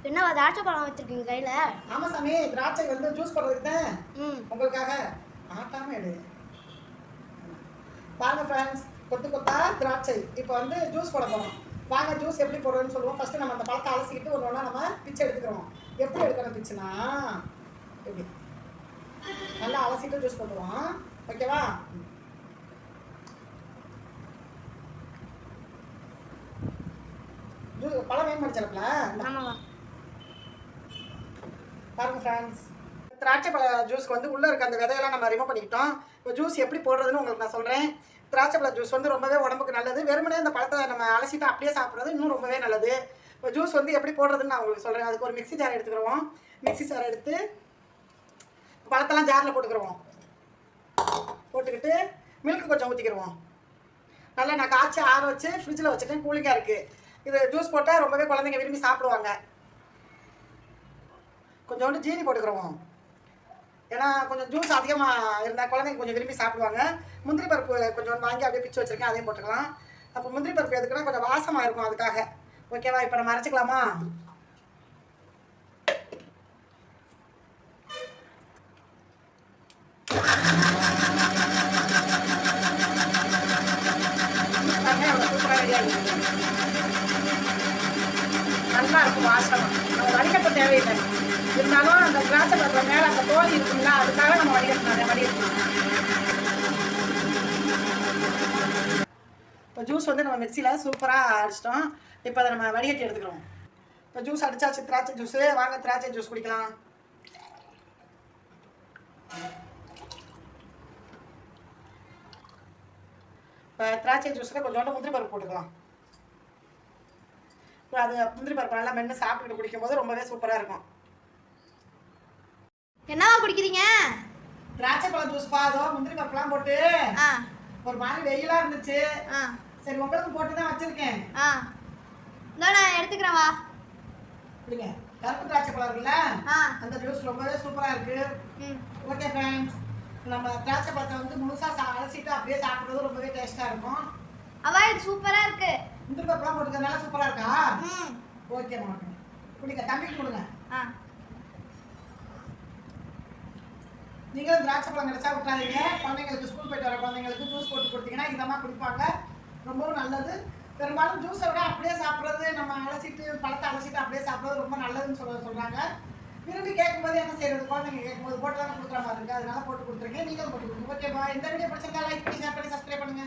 என்ன திராட்சை பழம் வச்சிருக்கீங்க கையில? ஆமா சாமி, திராட்சை வந்து ஜூஸ் போடுறதுக்கு தான். உங்களுக்காக ஆட்டாம எடு. பாருங்க ஃப்ரெண்ட்ஸ், கொத்து கொத்தா திராட்சை இப்போ வந்து ஜூஸ் போட போகிறோம். வாங்க ஜூஸ் எப்படி போடுறதுன்னு சொல்லுவோம். ஃபஸ்ட்டு நம்ம அந்த பழத்தை அலசிக்கிட்டு ஒன்று ஒன்றா நம்ம பிச்சு எடுத்துக்கிறோம். எப்படி எடுக்கணும் பிச்சுனா எப்படி நல்லா அலசிட்டு ஜூஸ் போட்டுருவோம். ஓகேவா? ஜூஸ் பழம் வேணும் படிச்சிருக்கல. பாருங்க ஃப்ரெண்ட்ஸ், திராட்சை பழ ஜூஸ்க்கு வந்து உள்ளே இருக்க அந்த விதையெல்லாம் நம்ம ரிமூவ் பண்ணிக்கிட்டோம். இப்போ ஜூஸ் எப்படி போடுறதுன்னு உங்களுக்கு நான் சொல்கிறேன். திராட்சை பழ ஜூஸ் வந்து ரொம்பவே உடம்புக்கு நல்லது. வெறுமனே அந்த பழத்தை நம்ம அலசிட்டு அப்படியே சாப்பிட்றது இன்னும் ரொம்பவே நல்லது. இப்போ ஜூஸ் வந்து எப்படி போடுறதுன்னு நான் உங்களுக்கு சொல்கிறேன். அதுக்கு ஒரு மிக்ஸி ஜார் எடுத்துக்கிறோம். மிக்ஸி ஜார் எடுத்து பழத்தெல்லாம் ஜாரில் போட்டுக்கிறோம். போட்டுக்கிட்டு மில்க் கொஞ்சம் ஊற்றிக்கிடுவோம். நல்லா நான் காய்ச்சி ஆற வச்சு ஃப்ரிட்ஜில் வச்சுட்டேன், கூலிங்காக இருக்குது. இது ஜூஸ் போட்டால் ரொம்பவே குழந்தைங்க விரும்பி சாப்பிடுவாங்க. கொஞ்சோண்டு ஜீனி போட்டுக்கிறோம். ஏன்னா கொஞ்சம் ஜூஸ் அதிகமாக இருந்தால் குழந்தைங்க கொஞ்சம் விரும்பி சாப்பிடுவாங்க. முந்திரி பருப்பு கொஞ்சம் வாங்கி அப்படியே பிச்சு வச்சுருக்கேன், அதையும் போட்டுக்கலாம். அப்போ முந்திரி பருப்பு எதுக்குன்னா கொஞ்சம் வாசமாக இருக்கும், அதுக்காக. ஓகேவா? இப்போ நம்ம அரைச்சிக்கலாமா? நல்லா இருக்கும் வாசம். நம்ம வடிகட்ட தேவையில்லை. இருந்தாலும் அந்த திராட்சை பழம் மேலே அந்த தோல் இருக்குங்களா, அதுக்காக நம்ம வடிகட்டணும். வடிகட்டணும். இப்போ ஜூஸ் வந்து நம்ம மிக்சியில் சூப்பராக அடிச்சிட்டோம். இப்போ அதை நம்ம வடிகட்டி எடுத்துக்கிறோம். இப்போ ஜூஸ் அடிச்சாச்சு, திராட்சை ஜூஸு. வாங்க திராட்சை ஜூஸ் குடிக்கலாம். இப்போ திராட்சை ஜூஸில் கொஞ்சோண்டு முந்திரி பருப்பு போட்டுக்கலாம். இப்போ அது முந்திரி பருப்பு நல்லா மென்று சாப்பிட்டுட்டு குடிக்கும்போது ரொம்பவே சூப்பராக இருக்கும். என்னவா குடிக்கிறீங்க? திராட்சை பழம் ஜூஸ் பாதோ முந்திரி பருப்புலாம் போட்டு ஒரு மாதிரி வெயிலாக இருந்துச்சு. சரி, உங்களுக்கு போட்டு தான் வச்சிருக்கேன். நான் எடுத்துக்கிறேன். வா அப்படிங்க. கருப்பு திராட்சை பழம் இருக்குல்ல, அந்த ஜூஸ் ரொம்பவே சூப்பராக இருக்கு. ஓகே ஃப்ரெண்ட்ஸ், நம்ம திராட்சை பழத்தை வந்து முழுசாக அலசிட்டு அப்படியே சாப்பிட்றது ரொம்பவே டேஸ்ட்டாக இருக்கும். இது சூப்பராக இருக்கு. முந்திரி பருப்புலாம் போட்டுக்கிறதுனால சூப்பராக இருக்கா? ஓகே மாட்டேன். குடிங்க, தம்பிக்கு கொடுங்க. நீங்களும் திராட்சை பழம் கிடைச்சா விட்டுறாதீங்க. குழந்தைங்களுக்கு ஸ்கூல் போயிட்டு வர குழந்தைங்களுக்கு ஜூஸ் போட்டு கொடுத்தீங்கன்னா இந்த மாதிரி குடிப்பாங்க. ரொம்பவும் நல்லது. பெரும்பாலும் ஜூஸை விட அப்படியே சாப்பிட்றது, நம்ம அலசிட்டு பழத்தை அலசிட்டு அப்படியே சாப்பிட்றது ரொம்ப நல்லதுன்னு சொல்கிறாங்க. விரும்பி கேட்கும்போது என்ன செய்யறது, குழந்தைங்க கேட்கும்போது போட்டு தானே கொடுக்குற மாதிரி இருக்குது. அதனால போட்டு கொடுத்துருக்கேன். நீங்களும் போட்டு கொடுங்க. ஓகேவா? இந்த வீடியோ பிடிச்சிருந்தா லைக் பண்ணி, ஷேர் பண்ணி, சப்ஸ்கிரைப் பண்ணுங்க.